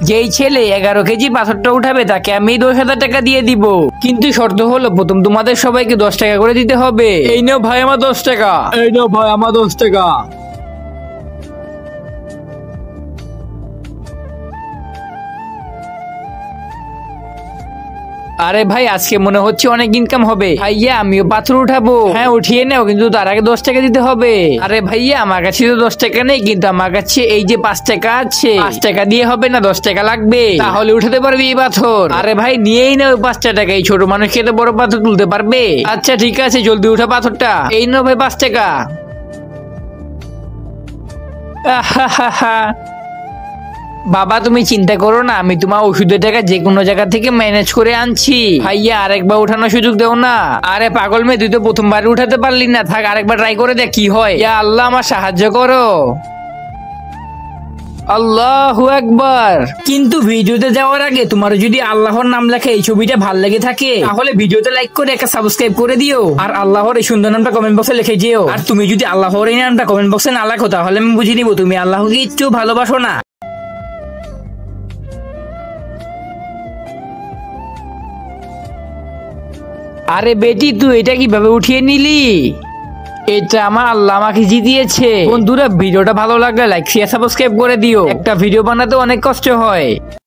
যেই ছেলে 11 কেজি পাথরটা উঠাবে তাকে আমি 10,000 টাকা দিয়ে দিব, কিন্তু শর্ত হলো প্রথম তোমাদের সবাইকে 10 টাকা করে দিতে হবে। এই নাও ভাই আমার 10 টাকা, এই নাও ভাই আমার 10 টাকা। আরে ভাই আজকে মনে হচ্ছে অনেক ইনকাম হবে। ভাইয়া আমিও পাথর উঠাবো। হ্যাঁ উঠিয়ে নাও, কিন্তু তার আগে 10 টাকা দিতে হবে। আরে ভাইয়া আমার কাছে তো 10 টাকা নেই, কিন্তু আমার কাছে এই যে 5 টাকা আছে। 5 টাকা দিয়ে হবে না, 10 টাকা লাগবে, তাহলে উঠাতে পারবি এই পাথর। আরে ভাই নিয়েই নাও 5 টাকা, এই ছোট মানুষকে তো বড় পাথর তুলতে পারবে। আচ্ছা ঠিক আছে, জলদি উঠা পাথরটা। এই নাও ভাই 5 টাকা। আহাহাহা। বাবা তুমি চিন্তা করো না, আমি তোমার ওষুধের টাকা যে কোনো জায়গা থেকে ম্যানেজ করে আনছি। ভাইয়া আরেকবার উঠানোর সুযোগ দেও না। আরে পাগল মেয়ে, তুই তো প্রথমবার উঠাতে পারলি না, থাক আরেকবার ট্রাই করে দেখ কি হয়। ইয়া আল্লাহ আমার সাহায্য করো। আল্লাহু আকবার। কিন্তু ভিডিওতে যাওয়ার আগে তোমার যদি আল্লাহর নাম লেখা এই ছবিটা ভাল লেগে থাকে, তাহলে ভিডিওতে লাইক করে একটা সাবস্ক্রাইব করে দিও, আর আল্লাহর এই সুন্দর নামটা কমেন্ট বক্সে লিখে যেও। আর তুমি যদি আল্লাহর এই নামটা কমেন্ট বক্সে না লেখো, তাহলে আমি বুঝে নিব তুমি আল্লাহকে একটু ভালোবাসো না। আরে বেটি তুই এটা কিভাবে উঠিয়ে নিলি? এটা আমার আল্লাহ আমাকে জিতিয়েছে। বন্ধুরা ভিডিওটা ভালো লাগলে লাইক শেয়ার সাবস্ক্রাইব করে দিও। একটা ভিডিও বানাতে অনেক কষ্ট হয়।